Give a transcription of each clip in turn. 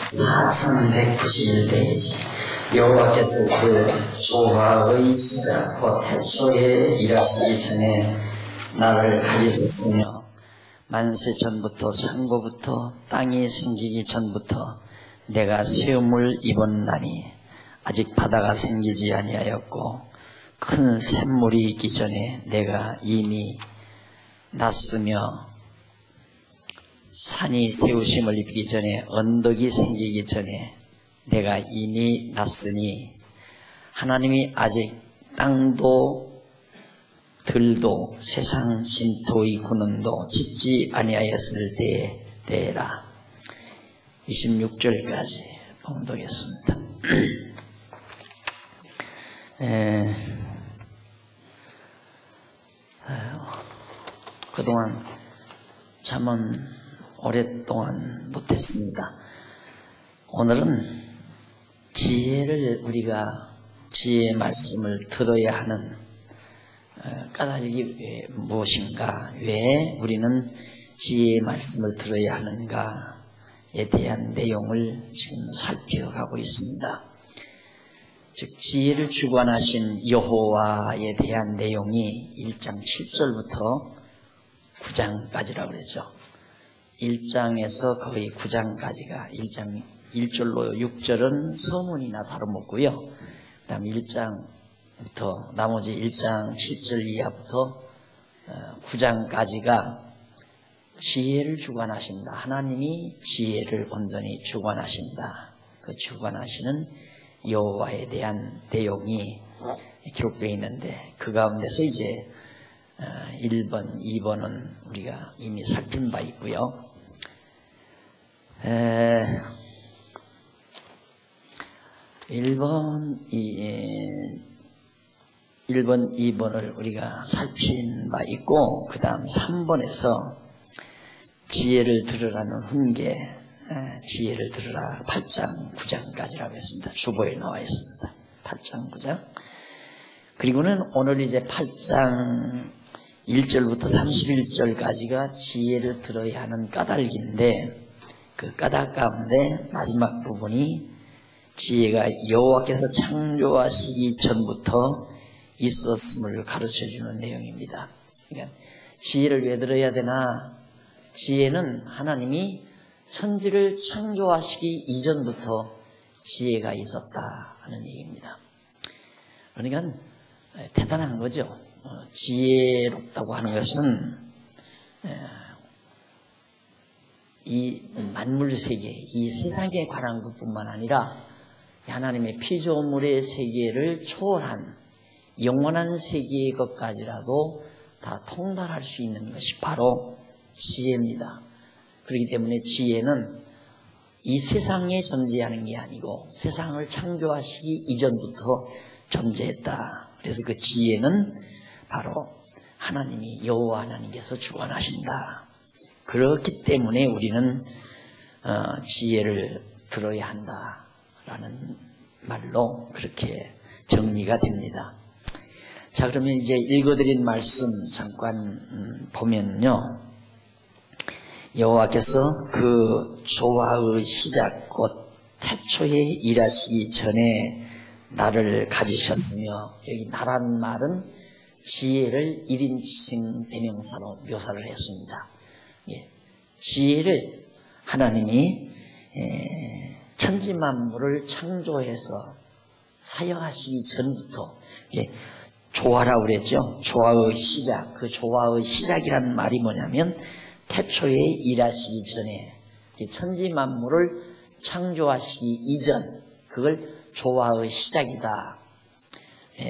4191페이지 여호와께서 그 조화의 시작 곧 태초에 일하시기 전에 나를 가지셨으며 만세 전부터 창고부터 땅이 생기기 전부터 내가 세움을 입었나니 아직 바다가 생기지 아니하였고 큰 샘물이 있기 전에 내가 이미 났으며 산이 세우심을 입기 전에 언덕이 생기기 전에 내가 이미 났으니 하나님이 아직 땅도 들도 세상 진토의 군원도 짓지 아니하였을 때라. 26절까지 봉독했습니다. 그동안 잠은 오랫동안 못했습니다. 오늘은 지혜를 우리가 지혜의 말씀을 들어야 하는 까닭이 무엇인가, 왜 우리는 지혜의 말씀을 들어야 하는가에 대한 내용을 지금 살펴가고 있습니다. 즉 지혜를 주관하신 여호와에 대한 내용이 1장 7절부터 9장까지라고 그랬죠. 1장에서 거의 9장까지가 1장 1절로 6절은 서문이나 다름없고요. 그 다음 1장부터 나머지 1장 7절 이하부터 9장까지가 지혜를 주관하신다. 하나님이 지혜를 온전히 주관하신다. 그 주관하시는 여호와에 대한 내용이 기록되어 있는데 그 가운데서 이제 1번, 2번은 우리가 이미 살핀 바 있고요. 1번, 2번을 우리가 살핀 바 있고 그 다음 3번에서 지혜를 들으라는 훈계, 지혜를 들으라 8장, 9장까지라고 했습니다. 주보에 나와 있습니다. 8장, 9장. 그리고는 오늘 이제 8장 1절부터 31절까지가 지혜를 들어야 하는 까닭인데 그 까닭 가운데 마지막 부분이 지혜가 여호와께서 창조하시기 전부터 있었음을 가르쳐주는 내용입니다. 그러니까 지혜를 왜 들어야 되나? 지혜는 하나님이 천지를 창조하시기 이전부터 지혜가 있었다 하는 얘기입니다. 그러니까 대단한 거죠. 지혜롭다고 하는 것은 이 만물 세계, 이 세상에 관한 것뿐만 아니라 하나님의 피조물의 세계를 초월한 영원한 세계의 것까지라도 다 통달할 수 있는 것이 바로 지혜입니다. 그렇기 때문에 지혜는 이 세상에 존재하는 게 아니고 세상을 창조하시기 이전부터 존재했다. 그래서 그 지혜는 바로 하나님이 여호와 하나님께서 주관하신다. 그렇기 때문에 우리는 지혜를 들어야 한다라는 말로 그렇게 정리가 됩니다. 자, 그러면 이제 읽어드린 말씀 잠깐 보면요. 여호와께서 그 조화의 시작 곧 태초에 일하시기 전에 나를 가지셨으며, 여기 나라는 말은 지혜를 1인칭 대명사로 묘사를 했습니다. 지혜를 하나님이 천지만물을 창조해서 사역하시기 전부터 조화라고 그랬죠. 조화의 시작, 그 조화의 시작이라는 말이 뭐냐면 태초에 일하시기 전에 천지만물을 창조하시기 이전, 그걸 조화의 시작이다.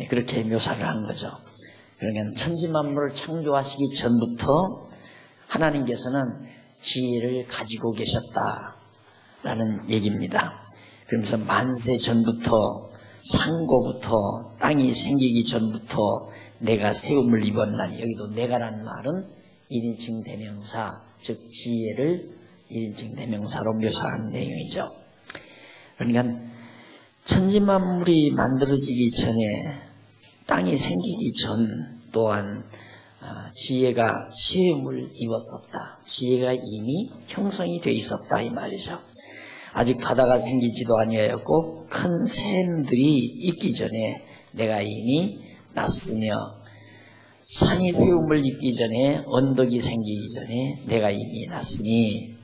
그렇게 묘사를 한 거죠. 그러면 천지만물을 창조하시기 전부터 하나님께서는 지혜를 가지고 계셨다라는 얘기입니다. 그러면서 만세 전부터, 상고부터, 땅이 생기기 전부터 내가 세움을 입었나니, 여기도 내가라는 말은 1인칭 대명사, 즉 지혜를 1인칭 대명사로 묘사한 내용이죠. 그러니까 천지만물이 만들어지기 전에, 땅이 생기기 전 또한 지혜가 세움을 입었었다. 지혜가 이미 형성이 되어 있었다 이 말이죠. 아직 바다가 생기지도 아니하였고 큰 샘들이 있기 전에 내가 이미 났으며 산이 세움을 입기 전에 언덕이 생기기 전에 내가 이미 났으니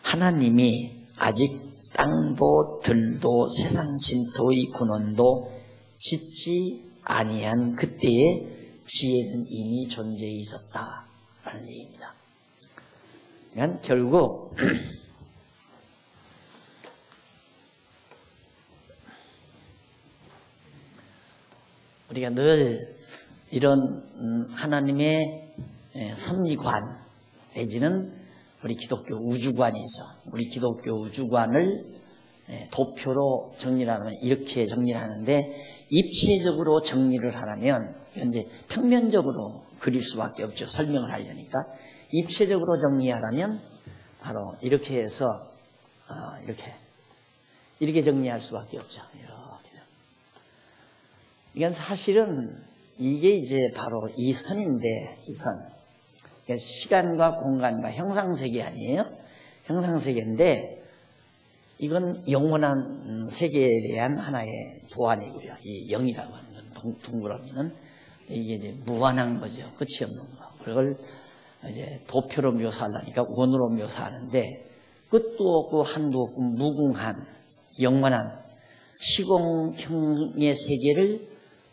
하나님이 아직 땅도 들도 세상 진토의 근원도 짓지 아니한 그때의 지혜는 이미 존재해 있었다라는 얘기입니다. 그러니까 결국 우리가 늘 이런 하나님의 섭리관 내지는 우리 기독교 우주관이죠. 우리 기독교 우주관을 도표로 정리를 하면 이렇게 정리를 하는데 입체적으로 정리를 하려면 이제 평면적으로 그릴 수밖에 없죠. 설명을 하려니까. 입체적으로 정리하려면 바로 이렇게 해서 이렇게 정리할 수밖에 없죠. 이건 사실은 이게 이제 바로 이 선인데 이 선. 그러니까 시간과 공간과 형상세계 아니에요? 형상세계인데 이건 영원한 세계에 대한 하나의 도안이고요. 이 영이라고 하는 건 둥그러미는 이게 이제 무한한 거죠. 끝이 없는 거. 그걸 이제 도표로 묘사하려니까 원으로 묘사하는데 끝도 없고 한도 없고 무궁한 영원한 시공형의 세계를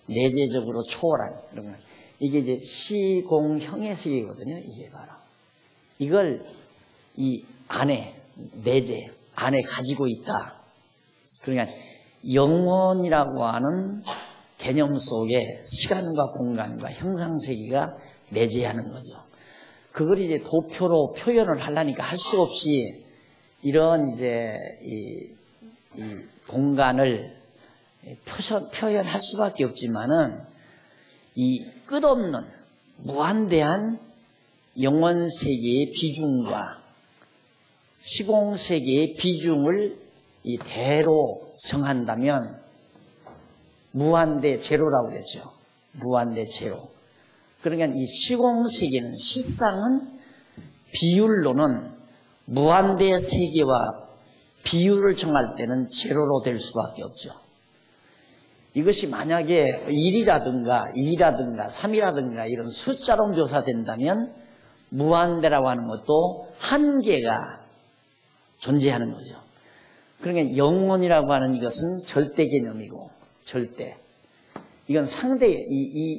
내재적으로 초월한 그런 거. 이게 이제 시공형의 세계거든요. 이게 바로 이걸 이 안에 내재 안에 가지고 있다. 그러니까 영혼이라고 하는 개념 속에 시간과 공간과 형상 세계가 내재하는 거죠. 그걸 이제 도표로 표현을 하려니까 할 수 없이 이런 이제 이 공간을 표현할 수밖에 없지만은 이 끝없는 무한대한 영원 세계의 비중과 시공 세계의 비중을 이 대로 정한다면 무한대 제로라고 그랬죠. 무한대 제로. 그러니까 이 시공 세계는 실상은 비율로는 무한대 세계와 비율을 정할 때는 제로로 될 수밖에 없죠. 이것이 만약에 1이라든가 2라든가 3이라든가 이런 숫자로 묘사된다면 무한대라고 하는 것도 한계가 존재하는 거죠. 그러니까 영혼이라고 하는 이것은 절대 개념이고 절대. 이건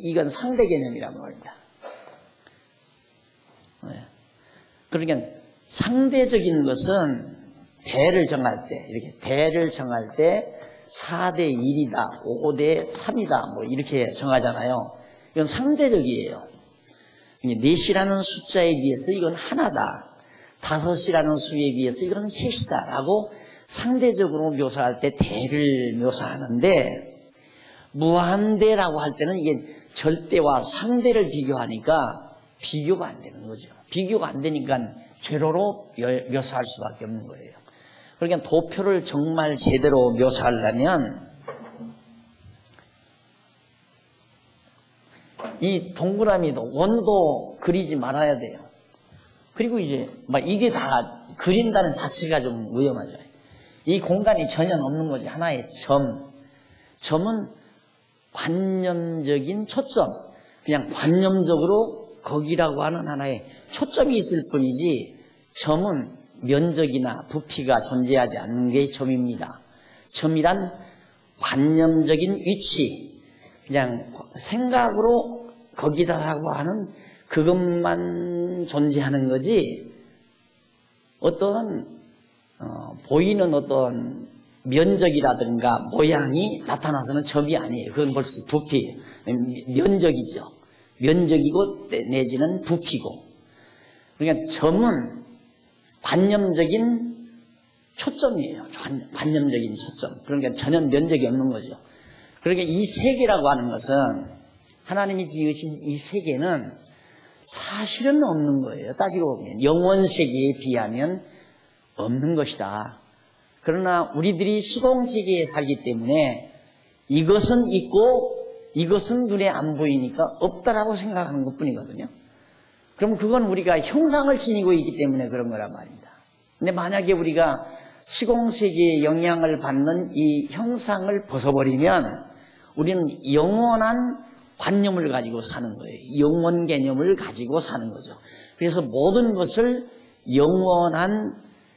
이건 상대 개념이란 말입니다. 그러니까 상대적인 것은 대를 정할 때 이렇게 대를 정할 때 4대 1이다, 5대 3이다, 뭐 이렇게 정하잖아요. 이건 상대적이에요. 4이라는 숫자에 비해서 이건 하나다. 5이라는 수에 비해서 이건 셋이다. 라고 상대적으로 묘사할 때 대를 묘사하는데 무한대라고 할 때는 이게 절대와 상대를 비교하니까 비교가 안 되는 거죠. 비교가 안 되니까 제로로 묘사할 수밖에 없는 거예요. 그러니까 도표를 정말 제대로 묘사하려면 이 동그라미도 원도 그리지 말아야 돼요. 그리고 이제 막 이게 다 그린다는 자체가 좀 위험하죠. 이 공간이 전혀 없는 거지. 하나의 점은 관념적인 초점. 그냥 관념적으로 거기라고 하는 하나의 초점이 있을 뿐이지 점은 면적이나 부피가 존재하지 않는 게 점입니다. 점이란 관념적인 위치, 그냥 생각으로 거기다라고 하는 그것만 존재하는 거지 어떤 보이는 어떤 면적이라든가 모양이 나타나서는 점이 아니에요. 그건 벌써 부피, 면적이죠. 면적이고 내지는 부피고. 그러니까 점은 관념적인 초점이에요. 관념적인 초점. 그러니까 전혀 면적이 없는 거죠. 그러니까 이 세계라고 하는 것은 하나님이 지으신 이 세계는 사실은 없는 거예요. 따지고 보면 영원 세계에 비하면 없는 것이다. 그러나 우리들이 시공 세계에 살기 때문에 이것은 있고 이것은 눈에 안 보이니까 없다라고 생각하는 것뿐이거든요. 그럼 그건 우리가 형상을 지니고 있기 때문에 그런 거란 말입니다. 근데 만약에 우리가 시공세계의 영향을 받는 이 형상을 벗어버리면 우리는 영원한 관념을 가지고 사는 거예요. 영원 개념을 가지고 사는 거죠. 그래서 모든 것을 영원한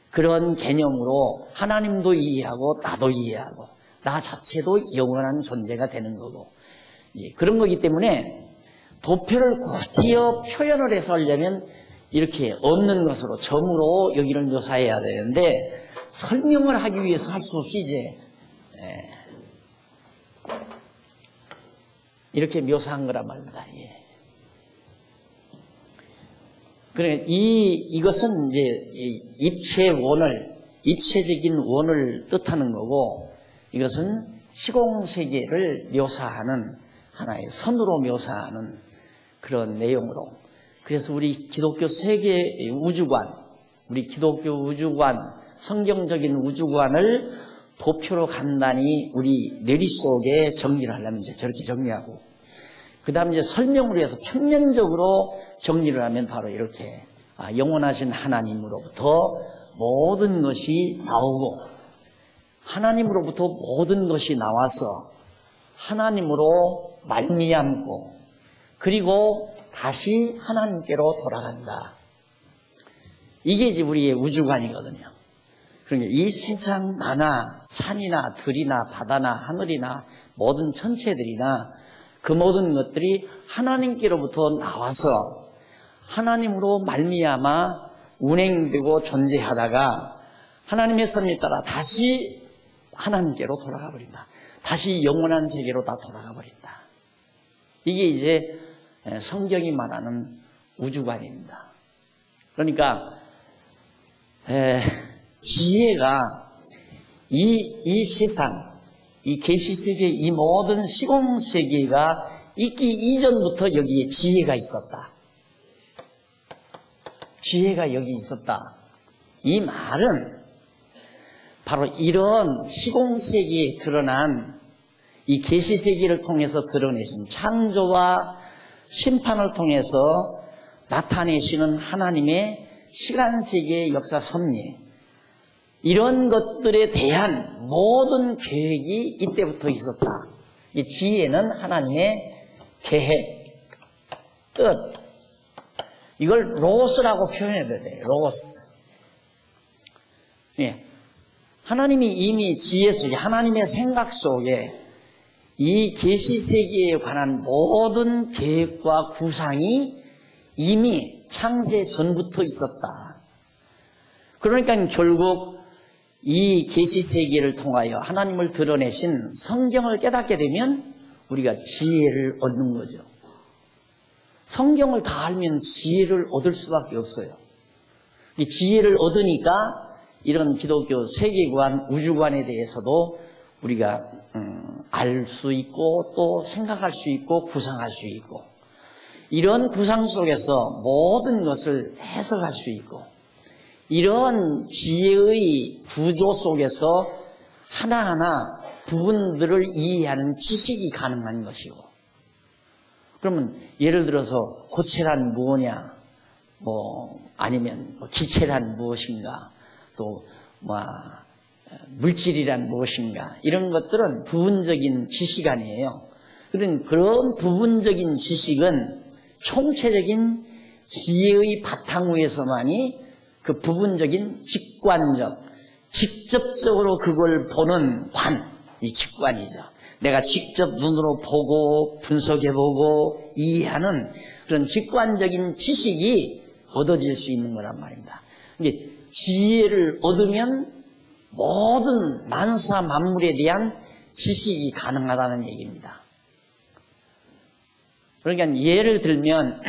그런 개념으로 하나님도 이해하고 나도 이해하고 나 자체도 영원한 존재가 되는 거고, 이제 그런 거기 때문에 도표를 곧이어 표현을 해서 하려면 이렇게 없는 것으로 점으로 여기를 묘사해야 되는데, 설명을 하기 위해서 할 수 없이 이제 이렇게 묘사한 거란 말입니다. 예. 그러니까 이것은 이제 입체적인 원을 뜻하는 거고, 이것은 시공세계를 묘사하는 하나의 선으로 묘사하는 그런 내용으로. 그래서 우리 기독교 세계 우주관, 우리 기독교 우주관, 성경적인 우주관을 도표로 간단히 우리 뇌리 속에 정리를 하려면 이제 저렇게 정리하고, 그 다음 이제 설명으로 해서 평면적으로 정리를 하면 바로 이렇게 영원하신 하나님으로부터 모든 것이 나오고, 하나님으로부터 모든 것이 나와서 하나님으로 말미암고, 그리고 다시 하나님께로 돌아간다. 이게 이제 우리의 우주관이거든요. 그러니까 이 세상 나나 산이나 들이나 바다나 하늘이나 모든 천체들이나 그 모든 것들이 하나님께로부터 나와서 하나님으로 말미암아 운행되고 존재하다가 하나님의 섭리에 따라 다시 하나님께로 돌아가 버린다. 다시 영원한 세계로 다 돌아가 버린다. 이게 이제 성경이 말하는 우주관입니다. 그러니까 지혜가 이 세상, 이 계시세계, 이 모든 시공세계가 있기 이전부터 여기에 지혜가 있었다. 지혜가 여기 있었다. 이 말은 바로 이런 시공세계에 드러난 이 계시세계를 통해서 드러내신 창조와 심판을 통해서 나타내시는 하나님의 시간세계의 역사 섭리, 이런 것들에 대한 모든 계획이 이때부터 있었다. 이 지혜는 하나님의 계획, 뜻, 이걸 로스라고 표현해야 돼요. 로스. 예. 하나님이 이미 지혜 속에, 하나님의 생각 속에 이 계시세계에 관한 모든 계획과 구상이 이미 창세 전부터 있었다. 그러니까 결국 이 계시세계를 통하여 하나님을 드러내신 성경을 깨닫게 되면 우리가 지혜를 얻는 거죠. 성경을 다 알면 지혜를 얻을 수밖에 없어요. 이 지혜를 얻으니까 이런 기독교 세계관, 우주관에 대해서도 우리가 알 수 있고 또 생각할 수 있고 구상할 수 있고, 이런 구상 속에서 모든 것을 해석할 수 있고, 이런 지혜의 구조 속에서 하나하나 부분들을 이해하는 지식이 가능한 것이고, 그러면 예를 들어서 고체란 무엇이냐, 아니면 기체란 무엇인가, 또 물질이란 무엇인가, 이런 것들은 부분적인 지식 아니에요. 그런 부분적인 지식은 총체적인 지혜의 바탕 위에서만이 그 부분적인 직관적, 직접적으로 그걸 보는 이 직관이죠. 내가 직접 눈으로 보고 분석해보고 이해하는 그런 직관적인 지식이 얻어질 수 있는 거란 말입니다. 이게 지혜를 얻으면 모든 만사 만물에 대한 지식이 가능하다는 얘기입니다. 그러니까 예를 들면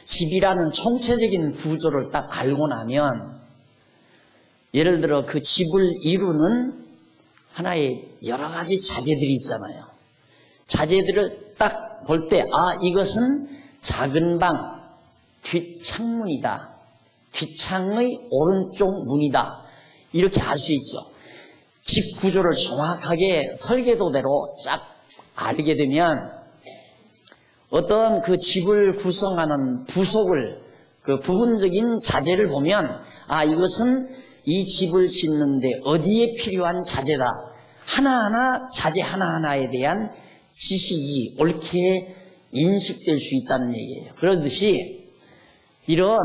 집이라는 총체적인 구조를 딱 알고 나면, 예를 들어 그 집을 이루는 하나의 여러 가지 자재들이 있잖아요. 자재들을 딱 볼 때, 이것은 작은 방 뒷창문이다, 뒷창의 오른쪽 문이다, 이렇게 알 수 있죠. 집 구조를 정확하게 설계도대로 쫙 알게 되면 어떤 그 집을 구성하는 부속을, 그 부분적인 자재를 보면 이것은 이 집을 짓는데 어디에 필요한 자재다. 하나하나 자재 하나하나에 대한 지식이 옳게 인식될 수 있다는 얘기예요. 그러듯이 이런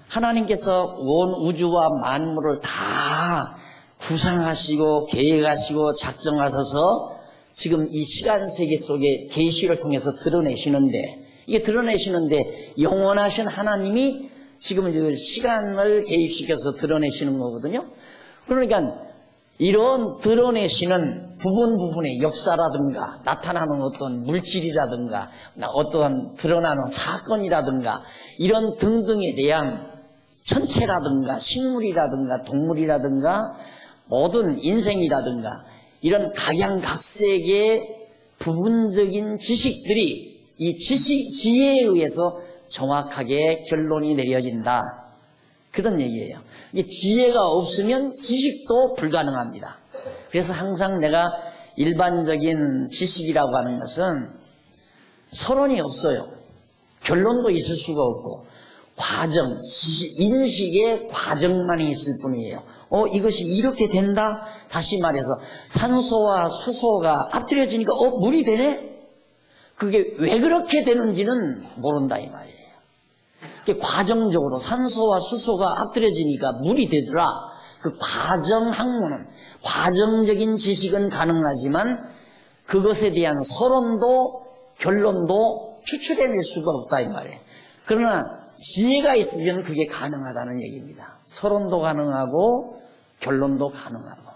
하나님께서 온 우주와 만물을 다 구상하시고 계획하시고 작정하셔서 지금 이 시간 세계 속에 계시를 통해서 드러내시는데, 이게 드러내시는데 영원하신 하나님이 지금 시간을 개입시켜서 드러내시는 거거든요. 그러니까 이런 드러내시는 부분의 역사라든가 나타나는 어떤 물질이라든가 어떠한 드러나는 사건이라든가 이런 등등에 대한 천체라든가 식물이라든가 동물이라든가 모든 인생이라든가 이런 각양각색의 부분적인 지식들이 이 지혜에 의해서 정확하게 결론이 내려진다. 그런 얘기예요. 이게 지혜가 없으면 지식도 불가능합니다. 그래서 항상 내가 일반적인 지식이라고 하는 것은 서론이 없어요. 결론도 있을 수가 없고 과정, 인식의 과정만이 있을 뿐이에요. 이것이 이렇게 된다? 다시 말해서 산소와 수소가 합쳐지니까 물이 되네? 그게 왜 그렇게 되는지는 모른다 이 말이에요. 과정적으로 산소와 수소가 합쳐지니까 물이 되더라. 그 과정 학문은, 과정적인 지식은 가능하지만 그것에 대한 서론도 결론도 추출해낼 수가 없다 이 말이에요. 그러나 지혜가 있으면 그게 가능하다는 얘기입니다. 서론도 가능하고 결론도 가능하고.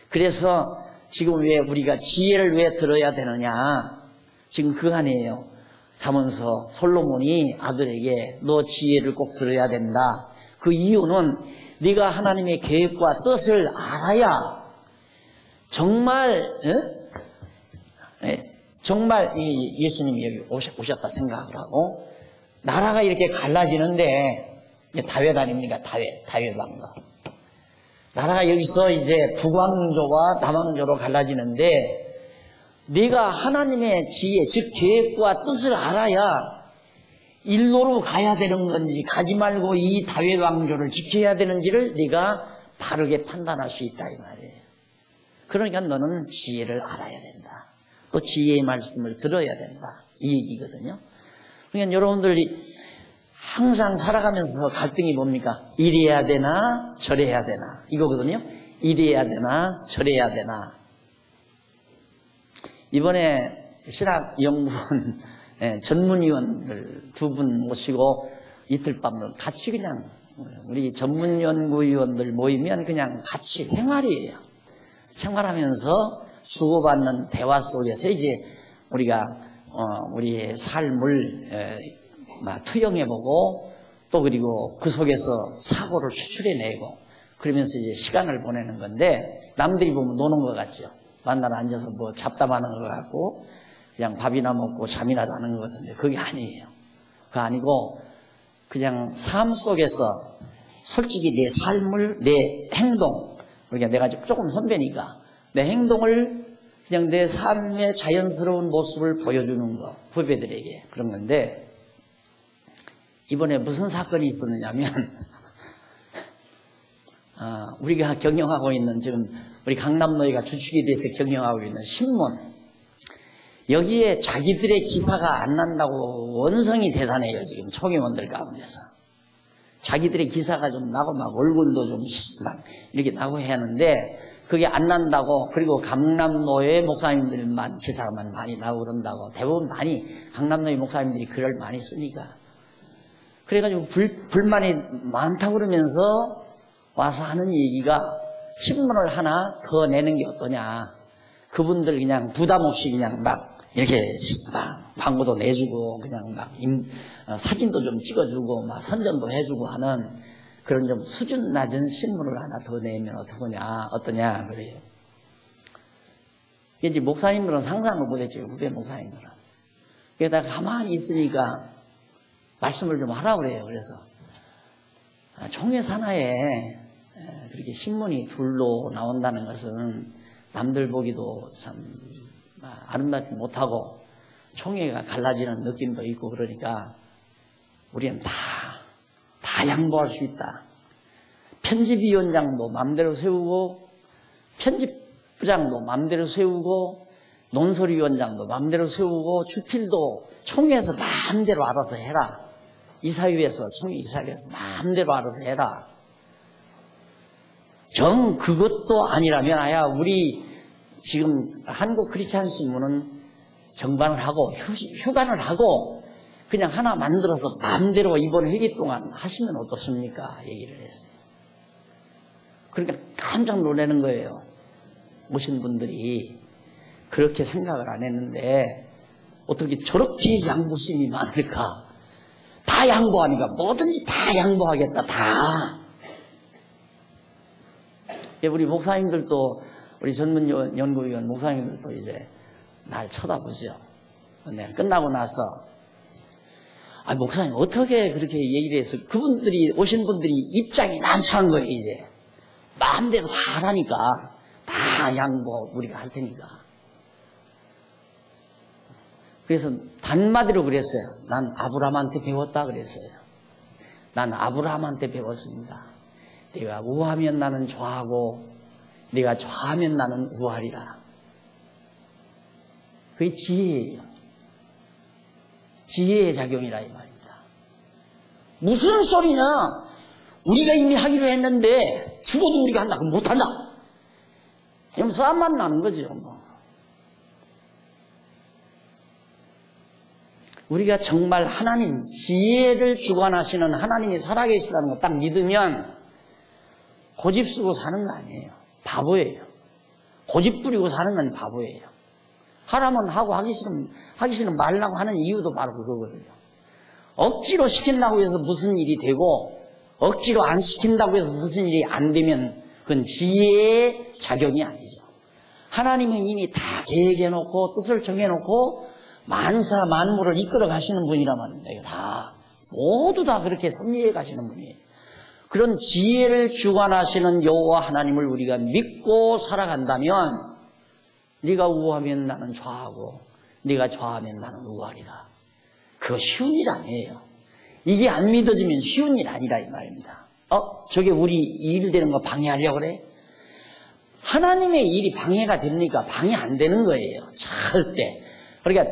그래서 지금 왜 우리가 지혜를 왜 들어야 되느냐, 지금 그 안이에요. 자문서 솔로몬이 아들에게 너 지혜를 꼭 들어야 된다. 그 이유는 네가 하나님의 계획과 뜻을 알아야 정말 정말 예수님이 여기 오셨다 생각을 하고 나라가 이렇게 갈라지는데 다윗 아닙니까? 다윗 왕가. 나라가 여기서 이제 북왕조와 남왕조로 갈라지는데 네가 하나님의 지혜, 즉 계획과 뜻을 알아야 일로로 가야 되는 건지 가지 말고 이 다윗 왕조를 지켜야 되는지를 네가 바르게 판단할 수 있다 이 말이에요. 그러니까 너는 지혜를 알아야 된다. 또 지혜의 말씀을 들어야 된다. 이 얘기거든요. 그러니까 여러분들이 항상 살아가면서 갈등이 뭡니까? 이래야 되나 저래야 되나 이거거든요. 이래야 되나 저래야 되나. 이번에 신학연구원 전문위원들 2분 모시고 이틀 밤을 같이 그냥 우리 전문연구위원들 모이면 그냥 같이 생활이에요. 생활하면서 주고받는 대화 속에서 이제 우리가 우리의 삶을 투영해보고 또 그리고 그 속에서 사고를 추출해내고 그러면서 이제 시간을 보내는 건데 남들이 보면 노는 것 같죠. 만나러 앉아서 뭐 잡담하는 것 같고 그냥 밥이나 먹고 잠이나 자는 것 같은데 그게 아니에요. 그거 아니고 그냥 삶 속에서 솔직히 내 삶을 내 행동 그러니까 내가 조금 선배니까 내 행동을 그냥 내 삶의 자연스러운 모습을 보여주는 거 후배들에게 그런 건데 이번에 무슨 사건이 있었느냐면 우리가 경영하고 있는 지금 우리 강남노예가 주축이 돼서 경영하고 있는 신문 여기에 자기들의 기사가 안 난다고 원성이 대단해요. 지금 총회원들 가운데서 자기들의 기사가 좀 나고 막 얼굴도 좀 막 이렇게 나고 해야 하는데 그게 안 난다고 그리고 강남노예 목사님들만 기사만 많이 나오고 그런다고 대부분 많이 강남노예 목사님들이 글을 많이 쓰니까 그래가지고 불만이 많다고 그러면서 와서 하는 얘기가 신문을 하나 더 내는 게 어떠냐. 그분들 그냥 부담 없이 그냥 막 이렇게 막 광고도 내주고 그냥 막 사진도 좀 찍어주고 막 선전도 해주고 하는 그런 좀 수준 낮은 신문을 하나 더 내면 어떠냐 그래요. 이제 목사님들은 상상을 못했죠. 후배 목사님들은. 그러다가 가만히 있으니까 말씀을 좀 하라고 그래요. 그래서 총회 산하에 그렇게 신문이 둘로 나온다는 것은 남들 보기도 참 아름답지 못하고 총회가 갈라지는 느낌도 있고 그러니까 우리는 다 양보할 수 있다. 편집위원장도 마음대로 세우고 편집부장도 마음대로 세우고 논설위원장도 마음대로 세우고 주필도 총회에서 마음대로 알아서 해라. 이사회에서 총회 이사회에서 마음대로 알아서 해라. 정 그것도 아니라면 아야 우리 지금 한국 크리스찬 신문은 정반을 하고 휴관을 하고 그냥 하나 만들어서 마음대로 이번 회기 동안 하시면 어떻습니까? 얘기를 했어요. 그러니까 깜짝 놀라는 거예요. 오신 분들이 그렇게 생각을 안 했는데 어떻게 저렇게 양보심이 많을까? 다 양보하니까 뭐든지 다 양보하겠다. 다. 우리 목사님들도 우리 전문연구위원 목사님들도 이제 날 쳐다보죠. 네, 끝나고 나서 목사님 어떻게 그렇게 얘기를 해서 그분들이 오신 분들이 입장이 난처한 거예요. 이제 마음대로 다 하라니까 다 양보 우리가 할 테니까. 그래서 단마디로 그랬어요. 난 아브라함한테 배웠다 그랬어요. 난 아브라함한테 배웠습니다. 네가 우하면 나는 좌하고 네가 좌하면 나는 우하리라. 그게 지혜예요. 지혜의 작용이라 이 말입니다. 무슨 소리냐? 우리가 이미 하기로 했는데 죽어도 우리가 한다. 그럼 못한다. 그럼 싸움만 나는 거죠. 우리가 정말 하나님 지혜를 주관하시는 하나님이 살아계시다는 거 딱 믿으면 고집 쓰고 사는 거 아니에요. 바보예요. 고집 부리고 사는 건 바보예요. 하라면 하고 하기 싫으면 말라고 하는 이유도 바로 그거거든요. 억지로 시킨다고 해서 무슨 일이 되고 억지로 안 시킨다고 해서 무슨 일이 안 되면 그건 지혜의 작용이 아니죠. 하나님은 이미 다 계획해놓고 뜻을 정해놓고 만사 만물을 이끌어 가시는 분이란 말입니다. 다 모두 다 그렇게 섭리해 가시는 분이에요. 그런 지혜를 주관하시는 여호와 하나님을 우리가 믿고 살아간다면 네가 우하면 나는 좌하고 네가 좌하면 나는 우하리라. 그거 쉬운 일 아니에요. 이게 안 믿어지면 쉬운 일 아니라 이 말입니다. 저게 우리 일 되는 거 방해하려고 그래? 하나님의 일이 방해가 됩니까? 방해 안 되는 거예요. 절대. 그러니까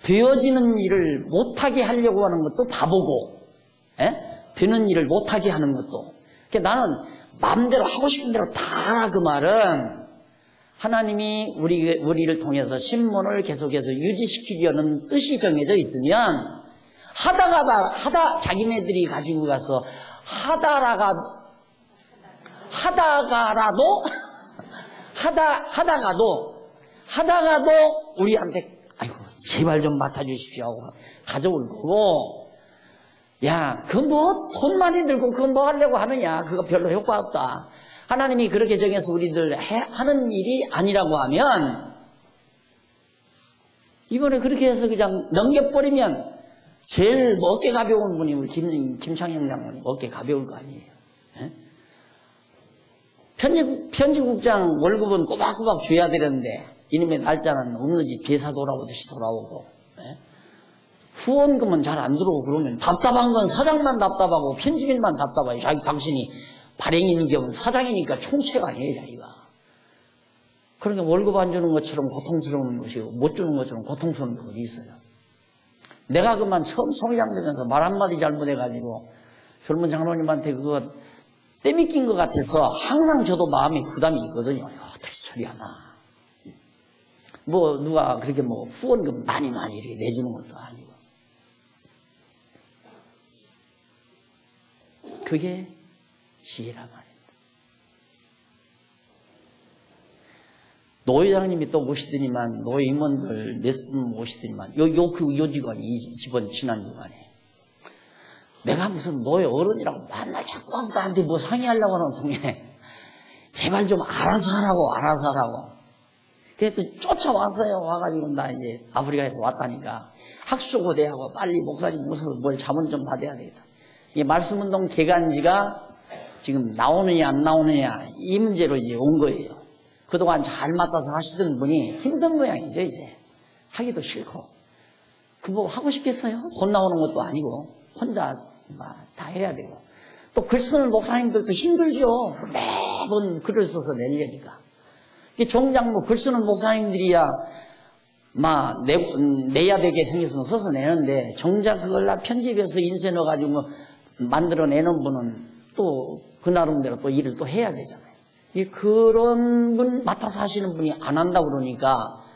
되어지는 일을 못하게 하려고 하는 것도 바보고 되는 일을 못하게 하는 것도. 그러니까 나는 마음대로 하고 싶은 대로 다 하라 그 말은 하나님이 우리를 통해서 신문을 계속해서 유지시키려는 뜻이 정해져 있으면 하다 자기네들이 가지고 가서 하다가도 우리한테 아이고 제발 좀 맡아주십시오 하고 가져올 거고, 야, 그 뭐 돈 많이 들고 그거 뭐 하려고 하느냐, 그거 별로 효과 없다. 하나님이 그렇게 정해서 우리들 하는 일이 아니라고 하면 이번에 그렇게 해서 그냥 넘겨버리면 제일 어깨 가벼운 분이 우리 김창영 장관님 어깨 가벼울 거 아니에요. 예? 편집국장 월급은 꼬박꼬박 줘야 되는데 이놈의 날짜는 없는지 배사 돌아오듯이 돌아오고, 예? 후원금은 잘 안 들어오고 그러면 답답한 건 사장만 답답하고 편집인만 답답해요. 당신이 발행인 겸 사장이니까 총책 아니에요, 자기가. 그러니까 월급 안 주는 것처럼 고통스러운 것이고 못 주는 것처럼 고통스러운 게 어디 있어요. 내가 그만 처음 성장되면서 말 한마디 잘못해가지고 젊은 장로님한테 그거 떼미낀 것 같아서 항상 저도 마음에 부담이 있거든요. 어떻게 처리하나. 뭐 누가 그렇게 뭐 후원금 많이 이렇게 내주는 것도 아니고. 그게 지혜란 말입니다. 노 회장님이 또 오시더니만, 노 임원들 몇 분 오시더니만, 요 직원이, 이번 지난 주간에. 내가 무슨 노예 어른이라고 맨날 자꾸 와서 나한테 뭐 상의하려고 하는 통에, 제발 좀 알아서 하라고. 그래서 쫓아왔어요. 와가지고 나 이제 아프리카에서 왔다니까. 학수고대하고 빨리 목사님 모셔서 뭘 자문 좀 받아야 되겠다. 이 말씀운동 개간지가 지금 나오느냐 안 나오느냐 이 문제로 이제 온 거예요. 그동안 잘 맡아서 하시던 분이 힘든 모양이죠. 이제 하기도 싫고 그 뭐 하고 싶겠어요? 돈 나오는 것도 아니고 혼자 다 해야 되고 또 글 쓰는 목사님들도 힘들죠. 매번 글을 써서 내려니까. 정작 뭐 글 쓰는 목사님들이야 내야 되게 생겼으면 써서 내는데 정작 그걸 다 편집해서 인쇄 넣어가지고 만들어내는 분은 또 그 나름대로 또 일을 또 해야 되잖아요. 그런 분 맡아서 하시는 분이 안 한다 그러니까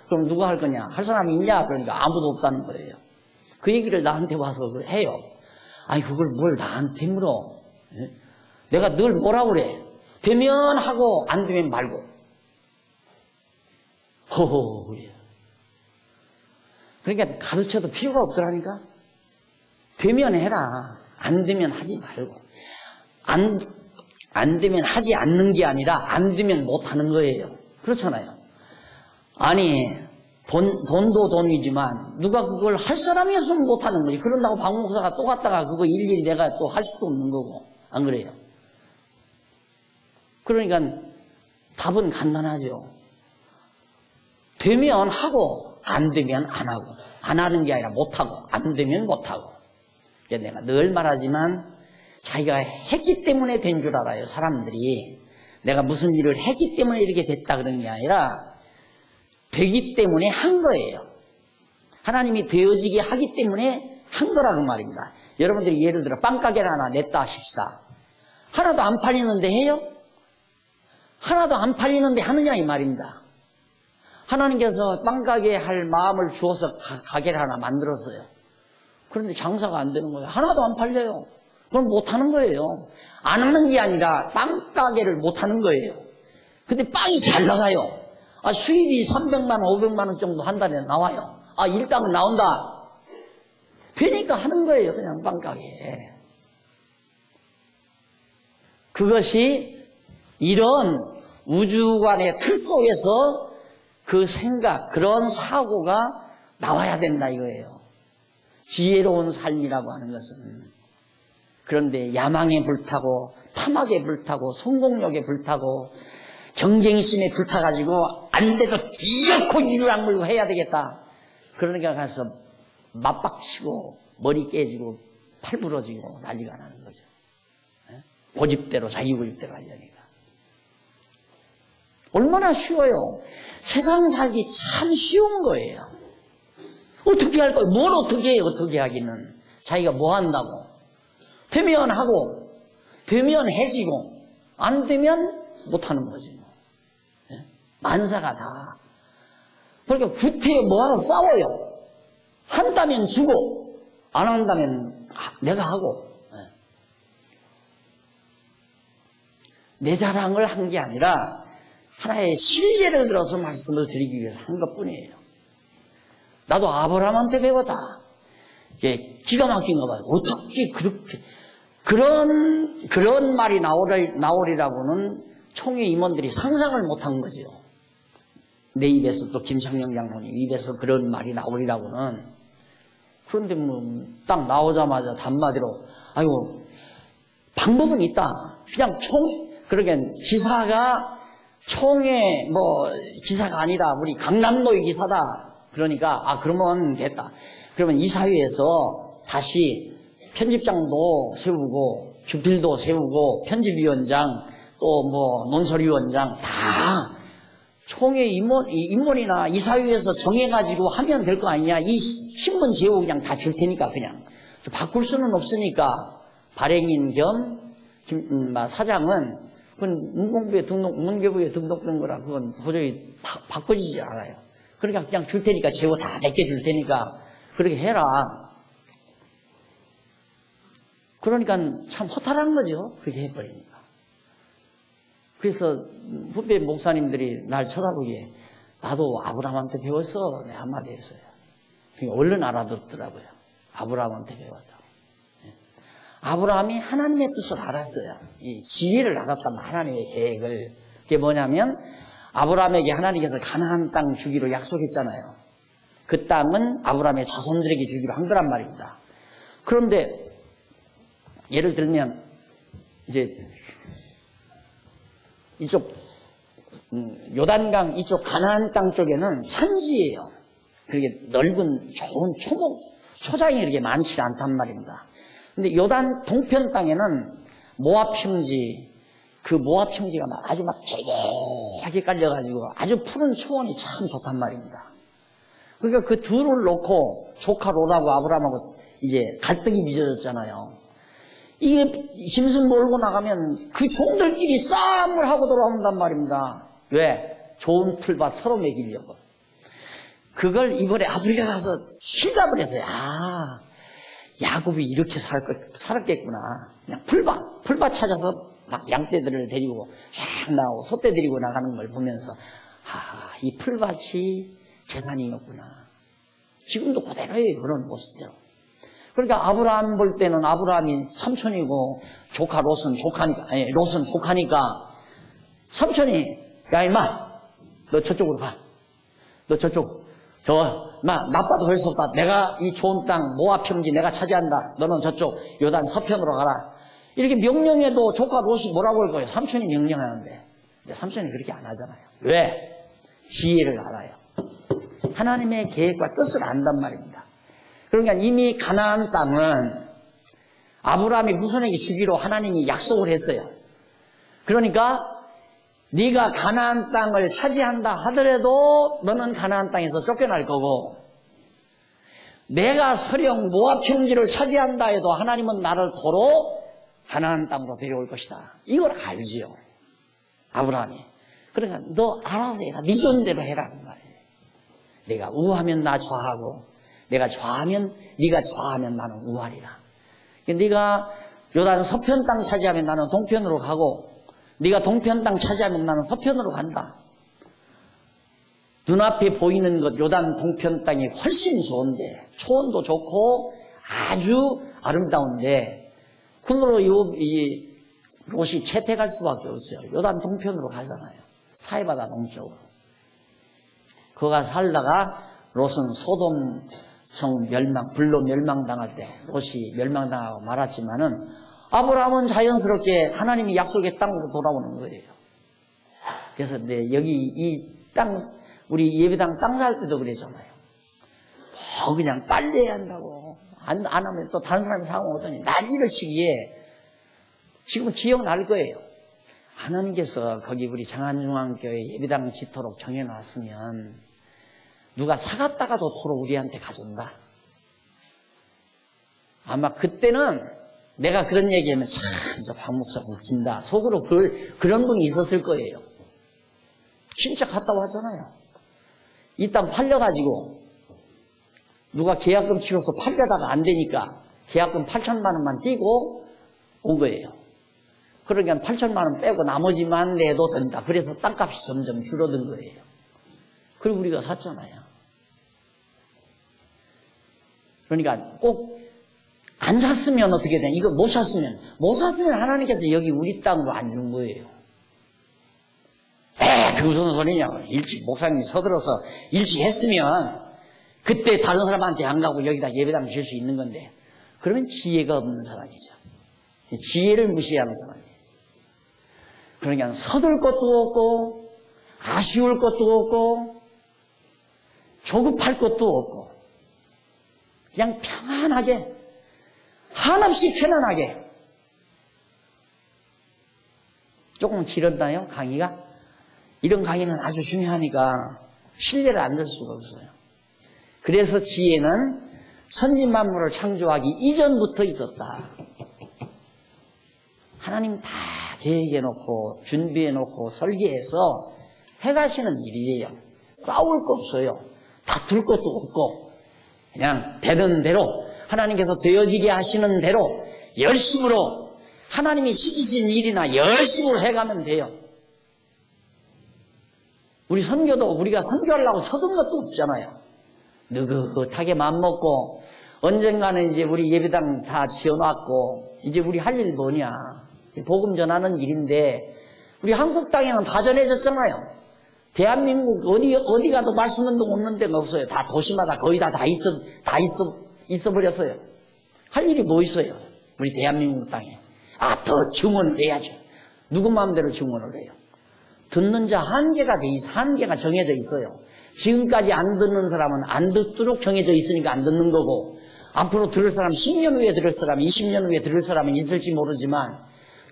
그럼 누가 할 거냐? 할 사람이 있냐? 그러니까 아무도 없다는 거예요. 그 얘기를 나한테 와서 해요. 아니 그걸 뭘 나한테 물어? 내가 늘 뭐라고 그래? 되면 하고 안 되면 말고. 허허. 그러니까 가르쳐도 필요가 없더라니까. 되면 해라. 안 되면 하지 말고. 안 되면 하지 않는 게 아니라 안 되면 못 하는 거예요. 그렇잖아요. 아니 돈도 돈이지만 누가 그걸 할 사람이었으면 못 하는 거지. 그런다고 박 목사가 또 갔다가 그거 일일이 내가 또 할 수도 없는 거고. 안 그래요? 그러니까 답은 간단하죠. 되면 하고 안 되면 안 하고. 안 하는 게 아니라 못 하고 안 되면 못 하고. 내가 늘 말하지만 자기가 했기 때문에 된 줄 알아요. 사람들이. 내가 무슨 일을 했기 때문에 이렇게 됐다 그런 게 아니라 되기 때문에 한 거예요. 하나님이 되어지게 하기 때문에 한 거라고 말입니다. 여러분들이 예를 들어 빵가게를 하나 냈다 하십시다. 하나도 안 팔리는데 해요? 하나도 안 팔리는데 하느냐 이 말입니다. 하나님께서 빵가게 할 마음을 주어서 가게를 하나 만들었어요. 그런데 장사가 안 되는 거예요. 하나도 안 팔려요. 그럼 못하는 거예요. 안 하는 게 아니라 빵가게를 못하는 거예요. 근데 빵이 잘 나가요. 수입이 300만 원, 500만 원 정도 한 달에 나와요. 일당은 나온다. 되니까 하는 거예요. 그냥 빵가게. 그것이 이런 우주관의 틀 속에서 그 생각, 그런 사고가 나와야 된다 이거예요. 지혜로운 삶이라고 하는 것은. 그런데 야망에 불타고 탐욕에 불타고 성공욕에 불타고 경쟁심에 불타가지고 안 돼도 기어코 이를 악물고 해야 되겠다. 그러니까 가서 맞박치고 머리 깨지고 팔 부러지고 난리가 나는 거죠. 고집대로 자기 고집대로 하려니까. 얼마나 쉬워요. 세상 살기 참 쉬운 거예요. 어떻게 할 거예요? 뭘 어떻게 해요? 어떻게 하기는. 자기가 뭐 한다고. 되면 하고 되면 해지고 안 되면 못하는 거지 뭐. 만사가 다. 그러니까 구태여 뭐하러 싸워요. 한다면 주고 안 한다면 내가 하고. 내 자랑을 한 게 아니라 하나의 실례를 들어서 말씀을 드리기 위해서 한 것뿐이에요. 나도 아브라함한테 배웠다. 이게 기가 막힌 거 봐요. 어떻게 그렇게 그런 말이 나오리라고는 총회 임원들이 상상을 못한 거죠. 내 입에서 또 김창영 장로님 입에서 그런 말이 나오리라고는. 그런데 뭐 딱 나오자마자 단마디로 아이고 방법은 있다. 그냥 그러게 기사가 총회 기사가 아니라 우리 강남로의 기사다. 그러니까 그러면 됐다. 그러면 이사회에서 다시 편집장도 세우고 주필도 세우고 편집위원장 또 논설위원장 다 총회 임원이나 이사회에서 정해가지고 하면 될 거 아니냐. 이 신문 제목 그냥 다 줄 테니까 그냥 바꿀 수는 없으니까 발행인 겸 사장은 그건 문교부에 등록된 거라 그건 도저히 바꿔지지 않아요. 그러니까 그냥 줄 테니까 재고 다 몇 개 줄 테니까 그렇게 해라. 그러니까 참 허탈한 거죠. 그렇게 해버리니까. 그래서 후배 목사님들이 날 쳐다보기에 나도 아브라함한테 배워서 내 한마디 했어요. 그러니까 얼른 알아듣더라고요. 아브라함한테 배웠다고. 아브라함이 하나님의 뜻을 알았어요. 이 지혜를 알았단 하나님의 계획을. 그게 뭐냐면 아브라함에게 하나님께서 가나안 땅 주기로 약속했잖아요. 그 땅은 아브라함의 자손들에게 주기로 한 거란 말입니다. 그런데 예를 들면 이제 이쪽 요단강 이쪽 가나안 땅 쪽에는 산지예요. 그렇게 넓은 좋은 초장이 그렇게 많지 않단 말입니다. 근데 요단 동편 땅에는 모압 평지, 그 모압 평지가 아주 막 쬐개하게 깔려가지고 아주 푸른 초원이 참 좋단 말입니다. 그러니까 그 둘을 놓고 조카 롯하고 아브라함하고 이제 갈등이 빚어졌잖아요. 이게 짐승 몰고 나가면 그 종들끼리 싸움을 하고 돌아온단 말입니다. 왜? 좋은 풀밭 서로 먹이려고. 그걸 이번에 아브리가 가서 실감을 했어요. 아, 야곱이 이렇게 살았겠구나. 그냥 풀밭 찾아서 막 양떼들을 데리고 쫙 나오고 소떼 데리고 나가는 걸 보면서 아, 이 풀밭이 재산이었구나. 지금도 그대로예요. 그런 모습대로. 그러니까 아브라함 볼 때는 아브라함이 삼촌이고 조카 롯은 조카니까, 아니 롯은 조카니까 삼촌이 야 임마 너 저쪽으로 가. 너 저쪽 나빠도 할 수 없다. 내가 이 좋은 땅 모압 평지 내가 차지한다. 너는 저쪽 요단 서편으로 가라. 이렇게 명령해도 조카 롯이 뭐라고 할 거예요? 삼촌이 명령하는데. 근데 삼촌이 그렇게 안 하잖아요. 왜? 지혜를 알아요. 하나님의 계획과 뜻을 안단 말입니다. 그러니까 이미 가나안 땅은 아브라함이 후손에게 주기로 하나님이 약속을 했어요. 그러니까 네가 가나안 땅을 차지한다 하더라도 너는 가나안 땅에서 쫓겨날 거고, 내가 설령 모압 평지를 차지한다 해도 하나님은 나를 도로 가나안 땅으로 데려올 것이다. 이걸 알지요, 아브라함이. 그러니까 너 알아서 해라. 네 존대로 해라 그 말이에요. 내가 우하면 나 좌하고, 내가 좌하면 네가 좌하면 나는 우하리라. 네가 요단 서편 땅 차지하면 나는 동편으로 가고, 네가 동편 땅 차지하면 나는 서편으로 간다. 눈앞에 보이는 것 요단 동편 땅이 훨씬 좋은데, 초원도 좋고 아주 아름다운데, 그걸로 이 롯이 채택할 수밖에 없어요. 요단 동편으로 가잖아요. 사해바다 동쪽으로. 거가 살다가 롯은 소돔성 불로 멸망당할 때 롯이 멸망당하고 말았지만은, 아브라함은 자연스럽게 하나님이 약속의 땅으로 돌아오는 거예요. 그래서 여기 이 땅, 우리 예배당 땅 살 때도 그랬잖아요. 뭐 그냥 빨리 해야 한다고 안 하면 또 다른 사람이 사고 오더니 난리를 치기에, 지금 기억날 거예요. 하나님께서 거기 우리 장안중앙교회 예배당 짓도록 정해놨으면 누가 사갔다가도 도로 우리한테 가준다. 아마 그때는 내가 그런 얘기하면 참 저 박 목사 웃긴다 속으로 그런 분이 있었을 거예요. 진짜 갔다 왔잖아요. 이 땅 팔려가지고 누가 계약금 치러서 팔려다가 안 되니까 계약금 8천만 원만 띄고 온 거예요. 그러니까 8천만 원 빼고 나머지만 내도 된다. 그래서 땅값이 점점 줄어든 거예요. 그리고 우리가 샀잖아요. 그러니까 꼭 안 샀으면 어떻게 되냐. 이거 못 샀으면 하나님께서 여기 우리 땅으로 안 준 거예요. 그 무슨 소리냐고. 일찍 목사님이 서들어서 일찍 했으면 그때 다른 사람한테 안 가고 여기다 예배당 질 수 있는 건데, 그러면 지혜가 없는 사람이죠. 지혜를 무시하는 사람이에요. 그러니까 서둘 것도 없고 아쉬울 것도 없고 조급할 것도 없고 그냥 평안하게, 한없이 편안하게. 조금 길었나요, 강의가? 이런 강의는 아주 중요하니까 신뢰를 안 들 수가 없어요. 그래서 지혜는 천지만물을 창조하기 이전부터 있었다. 하나님 다 계획해놓고 준비해놓고 설계해서 해가시는 일이에요. 싸울 거 없어요. 다툴 것도 없고 그냥 되는 대로, 하나님께서 되어지게 하시는 대로 열심으로, 하나님이 시키신 일이나 열심으로 해가면 돼요. 우리 선교도 우리가 선교하려고 서둔 것도 없잖아요. 느긋하게 맘먹고 언젠가는 이제 우리 예배당 다 지어놨고 이제 우리 할 일 뭐냐, 복음 전하는 일인데, 우리 한국 땅에는 다 전해졌잖아요. 대한민국 어디 가도 말씀운동 없는 데가 없어요. 다 도시마다 거의 다 있어 버렸어요. 할 일이 뭐 있어요? 우리 대한민국 땅에. 더 증언을 해야죠. 누구 마음대로 증언을 해요? 듣는 자 한계가 정해져 있어요. 지금까지 안 듣는 사람은 안 듣도록 정해져 있으니까 안 듣는 거고, 앞으로 들을 사람 10년 후에 들을 사람, 20년 후에 들을 사람은 있을지 모르지만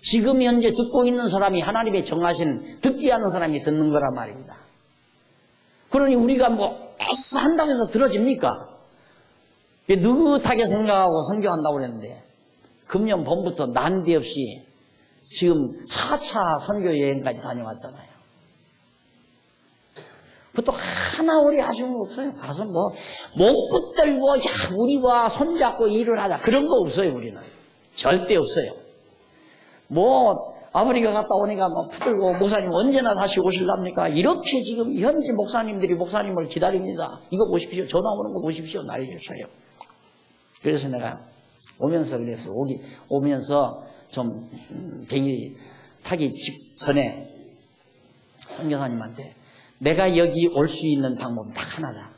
지금 현재 듣고 있는 사람이 하나님의 정하신 듣게 하는 사람이 듣는 거란 말입니다. 그러니 우리가 뭐 애써 한다고 해서 들어집니까? 느긋하게 생각하고 선교한다고 그랬는데 금년 봄부터 난데없이 지금 4차 선교 여행까지 다녀왔잖아요. 그것도 하나 우리 아쉬운 거 없어요. 가서 뭐 목 붙들고 야 우리와 손잡고 일을 하자 그런 거 없어요. 우리는 절대 없어요. 뭐 아프리카 갔다 오니까 뭐 붙들고 목사님 언제나 다시 오실랍니까? 이렇게 지금 현지 목사님들이 목사님을 기다립니다. 이거 보십시오. 전화 오는 거 보십시오. 난리쳤어요. 그래서 내가 오면서 그래서 오면서 좀 비행기 타기 직전에 선교사님한테 내가 여기 올 수 있는 방법은 딱 하나다.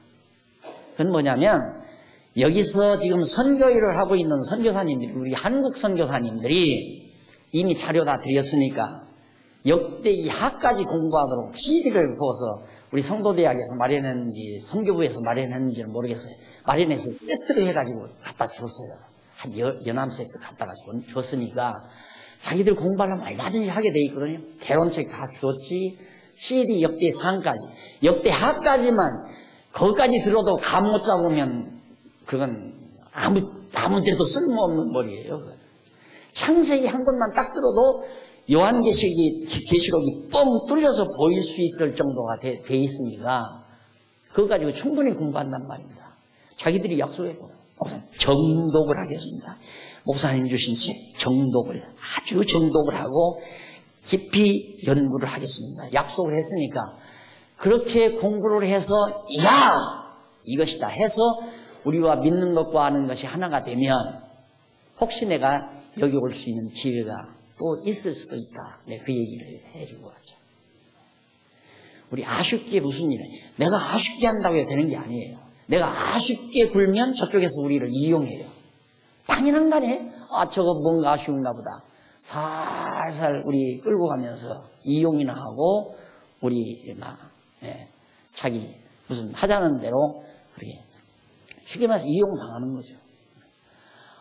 그건 뭐냐면 여기서 지금 선교일을 하고 있는 선교사님들이 우리 한국 선교사님들이 이미 자료 다 드렸으니까 역대기 하까지 공부하도록 CD를 구워서 우리 성도대학에서 마련했는지 선교부에서 마련했는지는 모르겠어요. 마련해서 세트를 해가지고 갖다 줬어요. 한 연암 세트 갖다가 줬으니까 자기들 공부하려면 얼마든지 하게 돼 있거든요. 개론책 다 줬지. CD 역대 상까지 역대 하까지만 거기까지 들어도 감 못 잡으면 그건 아무 데도 쓸모없는 머리예요. 창세기 한 것만 딱 들어도 요한계시록이 뻥 뚫려서 보일 수 있을 정도가 돼 있으니까 그거 가지고 충분히 공부한단 말입니다. 자기들이 약속했고 목사님 정독을 하겠습니다. 목사님 주신 책 정독을 아주 정독을 하고 깊이 연구를 하겠습니다. 약속을 했으니까 그렇게 공부를 해서 야 이것이다 해서 우리와 믿는 것과 아는 것이 하나가 되면 혹시 내가 여기 올 수 있는 기회가 또 있을 수도 있다. 그 얘기를 해주고 왔죠. 우리 아쉽게 무슨 일이에요? 내가 아쉽게 한다고 해야 되는 게 아니에요. 내가 아쉽게 굴면 저쪽에서 우리를 이용해요. 당연한 거 아니에요? 아 저거 뭔가 아쉬운가 보다. 살살 우리 끌고 가면서 이용이나 하고 우리 막 자기 무슨 하자는 대로 그렇게 쉽게 말해서 이용당하는 거죠.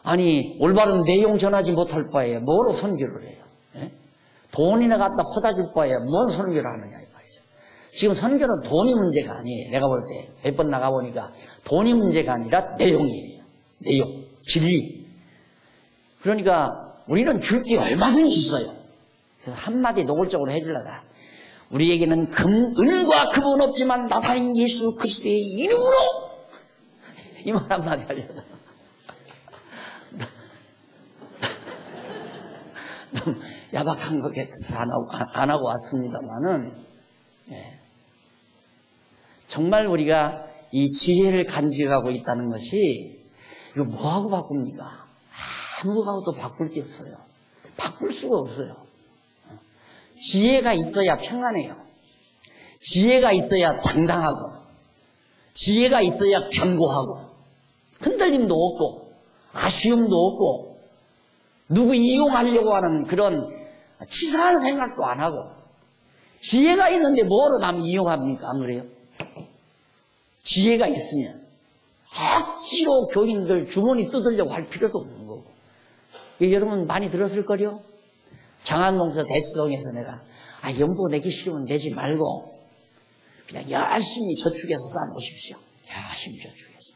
아니 올바른 내용 전하지 못할 바에 뭐로 선교를 해요? 돈이나 갖다 퍼다 줄 바에 뭔 선교를 하느냐 이 말이죠. 지금 선교는 돈이 문제가 아니에요. 내가 볼 때 몇 번 나가보니까 돈이 문제가 아니라 내용이에요. 내용, 진리. 그러니까 우리는 줄 게 얼마든지 있어요. 그래서 한마디 노골적으로 해주려다. 우리에게는 은과 금은 없지만 나사렛 예수 그리스도의 이름으로 이 말 한마디 하려다. 좀 야박한 거 같아서 안 하고 왔습니다만은 정말 우리가 이 지혜를 간직하고 있다는 것이 이거 뭐하고 바꿉니까? 아무것도 바꿀 게 없어요. 바꿀 수가 없어요. 지혜가 있어야 평안해요. 지혜가 있어야 당당하고 지혜가 있어야 견고하고 흔들림도 없고 아쉬움도 없고 누구 이용하려고 하는 그런 치사한 생각도 안 하고 지혜가 있는데 뭐로 남 이용합니까? 안 그래요? 지혜가 있으면 억지로 교인들 주머니 뜯으려고 할 필요도 없는 거고 여러분 많이 들었을 거요? 장안동서 대치동에서 내가 연보 내기 싫으면 내지 말고 그냥 열심히 저축해서 쌓아놓으십시오. 열심히 저축해서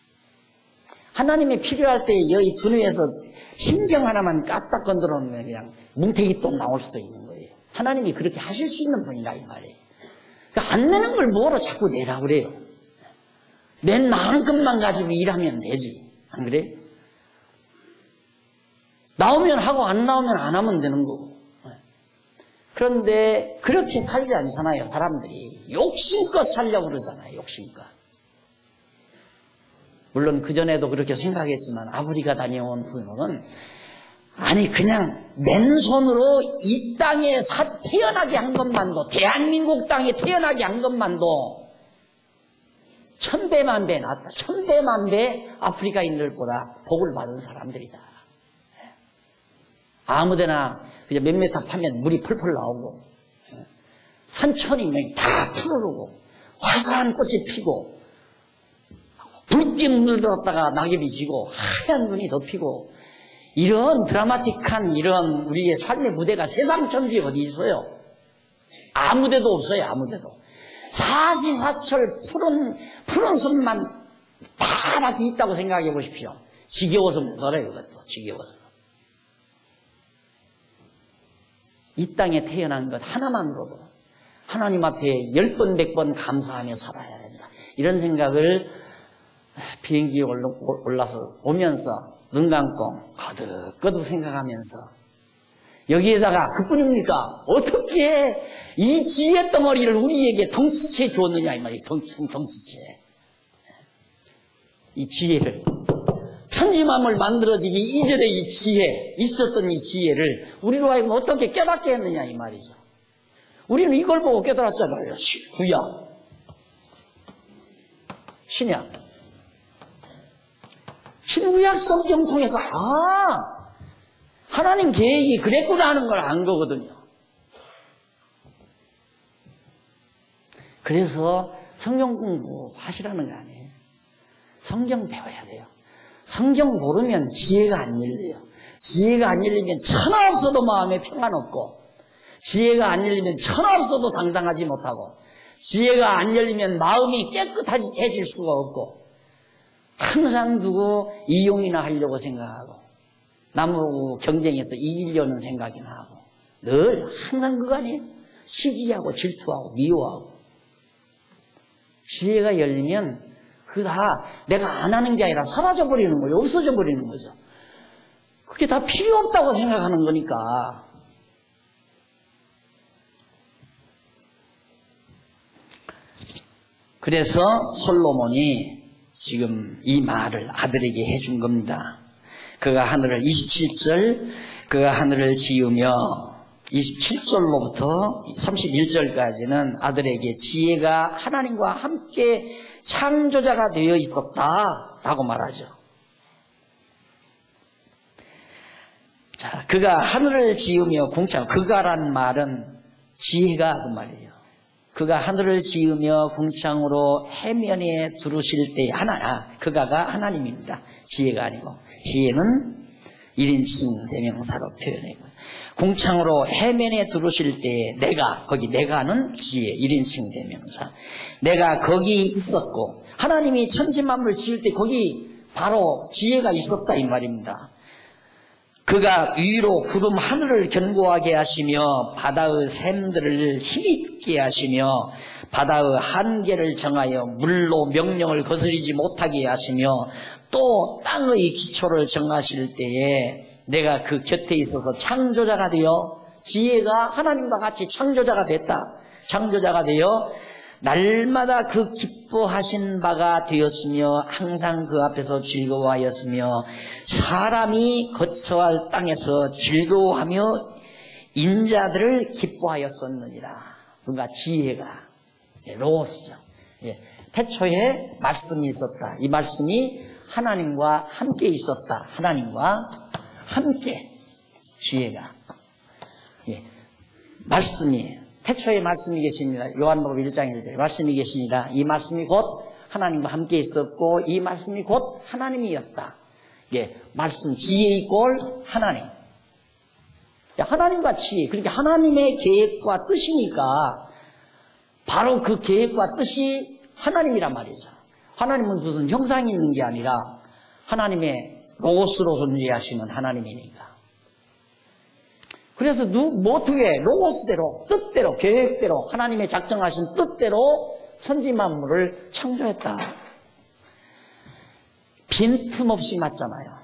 하나님이 필요할 때 여기 분유에서 심경 하나만 까딱 건드려 놓으면 그냥 뭉태기 똥 나올 수도 있는 거예요. 하나님이 그렇게 하실 수 있는 분이라 이 말이에요. 그러니까 안 내는 걸 뭐로 자꾸 내라 그래요. 낸 만큼만 가지고 일하면 되지. 안 그래요? 나오면 하고 안 나오면 안 하면 되는 거고. 그런데 그렇게 살지 않잖아요. 사람들이 욕심껏 살려고 그러잖아요. 욕심껏. 물론 그전에도 그렇게 생각했지만 아프리카 다녀온 후로는 아니 그냥 맨손으로 이 땅에 태어나게 한 것만도 대한민국 땅에 태어나게 한 것만도 천배만배 낫다. 천배만배 아프리카인들보다 복을 받은 사람들이다. 아무데나 그냥 몇 메타 파면 물이 풀풀 나오고 산천이 다 푸르르고 화사한 꽃이 피고 붉게 물들었다가 낙엽이 지고 하얀 눈이 덮이고 이런 드라마틱한 이런 우리의 삶의 무대가 세상 천지에 어디 있어요? 아무 데도 없어요. 아무 데도. 사시사철 푸른 숲만 파랗게 있다고 생각해 보십시오. 지겨워서 못 살아요. 그것도 지겨워서. 이 땅에 태어난 것 하나만으로도 하나님 앞에 10번 100번 감사하며 살아야 된다. 이런 생각을 비행기에 올라서 오면서 눈 감고 거듭거듭 생각하면서 여기에다가 그뿐입니까? 어떻게 이 지혜 덩어리를 우리에게 덩치채 주었느냐 이 말이에요. 덩치채. 이 지혜를 천지만물 만들어지기 이전에 이 지혜, 있었던 이 지혜를 우리로 하여금 어떻게 깨닫게 했느냐 이 말이죠. 우리는 이걸 보고 깨달았잖아요. 구약, 신약, 신구약 성경 통해서 하나님 계획이 그랬구나 하는 걸 안 거거든요. 그래서 성경 공부하시라는 거 아니에요. 성경 배워야 돼요. 성경 모르면 지혜가 안 열려요. 지혜가 안 열리면 천하 없어도 마음에 평안 없고, 지혜가 안 열리면 천하 없어도 당당하지 못하고, 지혜가 안 열리면 마음이 깨끗해질 수가 없고, 항상 두고 이용이나 하려고 생각하고, 남하고 경쟁해서 이기려는 생각이나 하고, 늘 항상 그거 아니에요? 시기하고 질투하고 미워하고. 지혜가 열리면 그거 다 내가 안 하는 게 아니라 사라져버리는 거예요. 없어져 버리는 거죠. 그게 다 필요 없다고 생각하는 거니까. 그래서 솔로몬이 지금 이 말을 아들에게 해준 겁니다. 그가 하늘을 27절 그가 하늘을 지으며 27절로부터 31절까지는 아들에게 지혜가 하나님과 함께 창조자가 되어 있었다라고 말하죠. 자, 그가 하늘을 지으며 그가란 말은 지혜가 그 말이에요. 그가 하늘을 지으며 궁창으로 해면에 두르실 때 그가가 하나님입니다. 지혜가 아니고 지혜는 1인칭 대명사로 표현해요. 궁창으로 해면에 두르실 때 내가는 지혜 1인칭 대명사. 내가 거기 있었고 하나님이 천지만물 지을 때 거기 바로 지혜가 있었다 이 말입니다. 그가 위로 구름 하늘을 견고하게 하시며 바다의 샘들을 힘있게 하시며 바다의 한계를 정하여 물로 명령을 거스르지 못하게 하시며 또 땅의 기초를 정하실 때에 내가 그 곁에 있어서 창조자가 되어 지혜가 하나님과 같이 창조자가 됐다. 창조자가 되어 날마다 그 기뻐하신 바가 되었으며 항상 그 앞에서 즐거워하였으며 사람이 거처할 땅에서 즐거워하며 인자들을 기뻐하였었느니라. 뭔가 지혜가 로고스죠. 태초에 말씀이 있었다. 이 말씀이 하나님과 함께 있었다. 하나님과 함께 지혜가 말씀이 태초에 말씀이 계시니라. 요한복음 1장 1절에 말씀이 계시니라. 이 말씀이 곧 하나님과 함께 있었고 이 말씀이 곧 하나님이었다. 말씀 지혜 이꼴 하나님. 하나님과 지혜. 그러니까 하나님의 계획과 뜻이니까 바로 그 계획과 뜻이 하나님이란 말이죠. 하나님은 무슨 형상이 있는 게 아니라 하나님의 로고스로 존재하시는 하나님이니까. 그래서 어떻게 로고스대로 뜻대로 계획대로 하나님의 작정하신 뜻대로 천지만물을 창조했다. 빈틈없이 맞잖아요.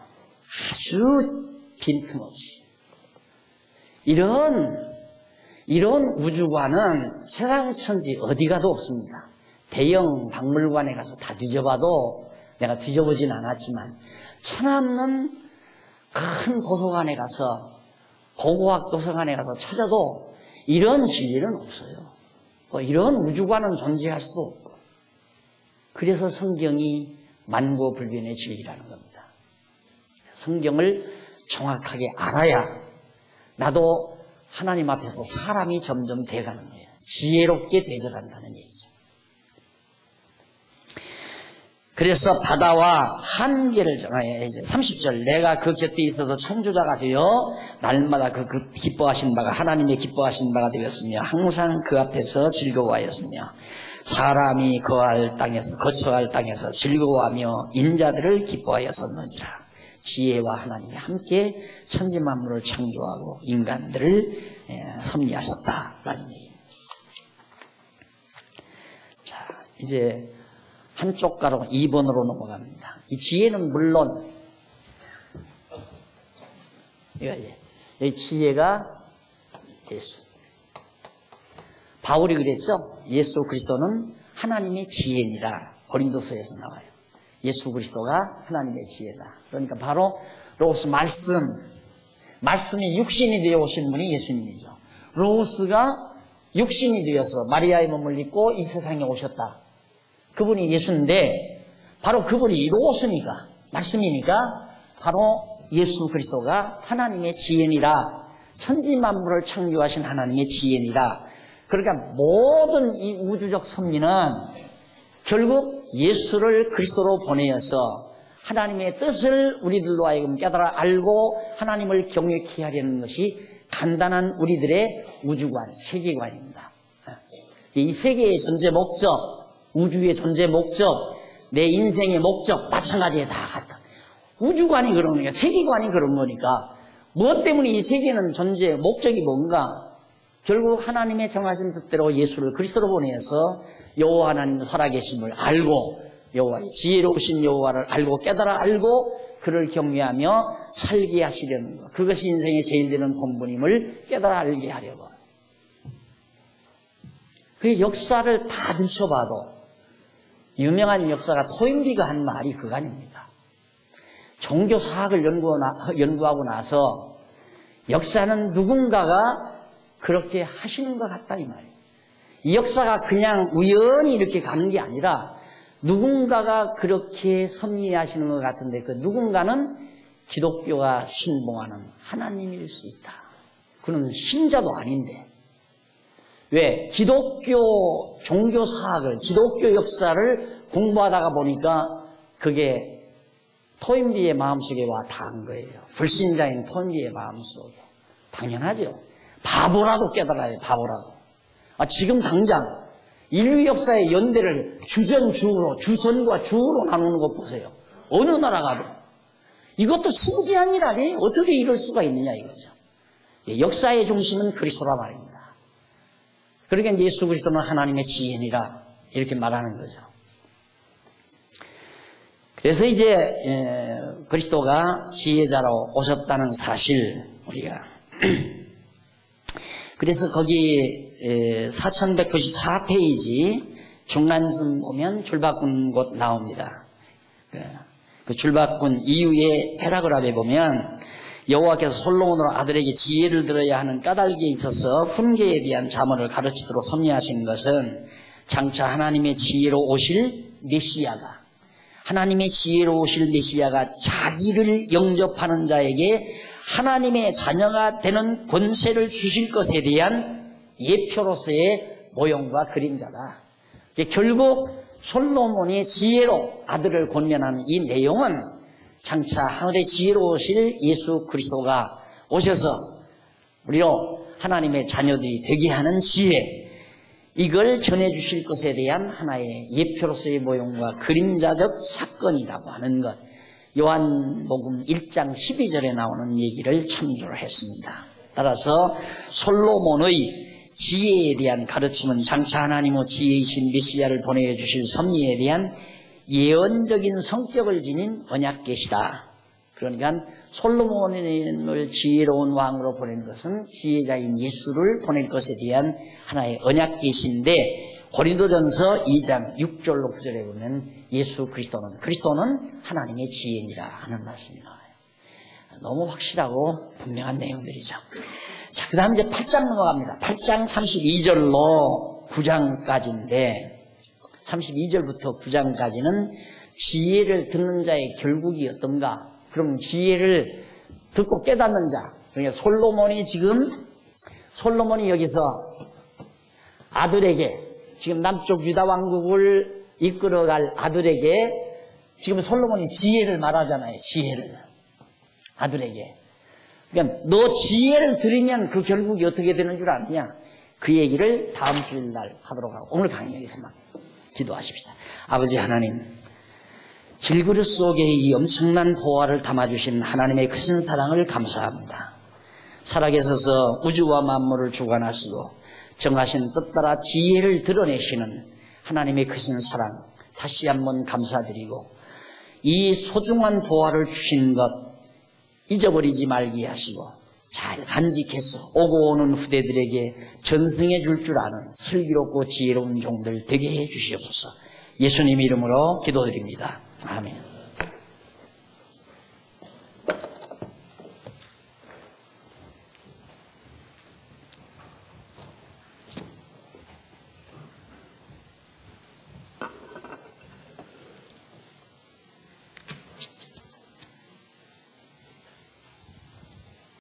아주 빈틈없이. 이런 우주관은 세상 천지 어디 가도 없습니다. 대형 박물관에 가서 다 뒤져봐도 내가 뒤져보진 않았지만 천없는 큰 도서관에 가서 고고학 도서관에 가서 찾아도 이런 진리는 없어요. 또 이런 우주관은 존재할 수도 없고. 그래서 성경이 만고불변의 진리라는 겁니다. 성경을 정확하게 알아야 나도 하나님 앞에서 사람이 점점 돼가는 거예요. 지혜롭게 되져간다는 얘기죠. 그래서 바다와 한계를 정하여 이제 30절 내가 그 곁에 있어서 창조자가 되어 날마다 그 기뻐하신 바가 하나님의 기뻐하신 바가 되었으며 항상 그 앞에서 즐거워하였으며 사람이 거할 땅에서 거처할 땅에서 즐거워하며 인자들을 기뻐하였었느니라. 지혜와 하나님이 함께 천지 만물을 창조하고 인간들을 섭리하셨다라는 얘기입니다. 자, 이제 한쪽 가로 2번으로 넘어갑니다. 이 지혜는 물론 이 지혜가 예수. 바울이 그랬죠. 예수 그리스도는 하나님의 지혜니라. 고린도서에서 나와요. 예수 그리스도가 하나님의 지혜다. 그러니까 바로 로고스 말씀이 육신이 되어 오신 분이 예수님이죠. 로고스가 육신이 되어서 마리아의 몸을 입고 이 세상에 오셨다. 그분이 예수인데 바로 그분이 로고스니까 말씀이니까 바로 예수 그리스도가 하나님의 지혜니라. 천지 만물을 창조하신 하나님의 지혜니라. 그러니까 모든 이 우주적 섭리는 결국 예수를 그리스도로 보내어서 하나님의 뜻을 우리들로 하여금 깨달아 알고 하나님을 경외케 하려는 것이 간단한 우리들의 우주관, 세계관입니다. 이 세계의 존재 목적, 우주의 존재 목적, 내 인생의 목적 마찬가지에 다 같다. 우주관이 그런 거니까, 세계관이 그런 거니까 무엇 때문에 이 세계는 존재의 목적이 뭔가? 결국 하나님의 정하신 뜻대로 예수를 그리스도로 보내서 여호와 하나님 살아계심을 알고 여호와의 지혜로우신 여호와를 알고 깨달아 알고 그를 경외하며 살게 하시려는 것. 그것이 인생의 제일 되는 본분임을 깨달아 알게 하려고. 그 역사를 다 들춰봐도 유명한 역사가 토인비가 한 말이 그간입니다. 종교사학을 연구하고 나서 역사는 누군가가 그렇게 하시는 것 같다 이 말이에요. 이 역사가 그냥 우연히 이렇게 가는 게 아니라 누군가가 그렇게 섭리하시는 것 같은데 그 누군가는 기독교가 신봉하는 하나님일 수 있다. 그는 신자도 아닌데 왜? 기독교 종교사학을 기독교 역사를 공부하다가 보니까 그게 토인비의 마음속에 와 닿은 거예요. 불신자인 토인비의 마음속에. 당연하죠. 바보라도 깨달아요. 바보라도. 지금 당장 인류 역사의 연대를 주전주후로 주전과 주후로 나누는 것 보세요. 어느 나라 가도. 이것도 신기한 일 아니에요. 어떻게 이럴 수가 있느냐 이거죠. 역사의 중심은 그리스도라 말입니다. 그러니까 예수 그리스도는 하나님의 지혜니라 이렇게 말하는 거죠. 그래서 이제 그리스도가 지혜자로 오셨다는 사실 우리가 그래서 거기 4194페이지 중간쯤 보면 줄바꾼 곳 나옵니다. 그 줄바꾼 이후에 패라그раф에 보면 여호와께서 솔로몬으로 아들에게 지혜를 들어야 하는 까닭에 있어서 훈계에 대한 자문을 가르치도록 섭리하신 것은 장차 하나님의 지혜로 오실 메시아가 하나님의 지혜로 오실 메시아가 자기를 영접하는 자에게 하나님의 자녀가 되는 권세를 주실 것에 대한 예표로서의 모형과 그림자다. 결국 솔로몬이 지혜로 아들을 권면하는 이 내용은 장차 하늘의 지혜로 오실 예수 그리스도가 오셔서 우리로 하나님의 자녀들이 되게 하는 지혜, 이걸 전해주실 것에 대한 하나의 예표로서의 모형과 그림자적 사건이라고 하는 것, 요한복음 1장 12절에 나오는 얘기를 참조를 했습니다. 따라서 솔로몬의 지혜에 대한 가르침은 장차 하나님의 지혜이신 메시아를 보내주실 섭리에 대한 예언적인 성격을 지닌 언약계시다. 그러니까 솔로몬을 지혜로운 왕으로 보낸 것은 지혜자인 예수를 보낼 것에 대한 하나의 언약계시인데 고린도전서 2장 6절로 9절에 보면 예수 그리스도는 하나님의 지혜니라 하는 말씀이 나와요. 너무 확실하고 분명한 내용들이죠. 자, 그 다음 이제 8장 넘어갑니다. 8장 32절로 9장까지인데 32절부터 9장까지는 지혜를 듣는 자의 결국이 어떤가? 그럼 지혜를 듣고 깨닫는 자. 그러니까 솔로몬이 여기서 아들에게 지금 남쪽 유다 왕국을 이끌어갈 아들에게 지금 솔로몬이 지혜를 말하잖아요. 지혜를 아들에게. 그러니까 너 지혜를 들으면 그 결국이 어떻게 되는 줄 아느냐? 그 얘기를 다음 주일날 하도록 하고 오늘 강의에서만 기도하십시다. 아버지 하나님, 질그릇 속에 이 엄청난 보화를 담아주신 하나님의 크신 사랑을 감사합니다. 살아계셔서 우주와 만물을 주관하시고 정하신 뜻 따라 지혜를 드러내시는 하나님의 크신 사랑 다시 한번 감사드리고 이 소중한 보화를 주신 것 잊어버리지 말게 하시고 잘 간직해서 오고 오는 후대들에게 전승해 줄 줄 아는 슬기롭고 지혜로운 종들 되게 해 주시옵소서. 예수님 이름으로 기도드립니다. 아멘.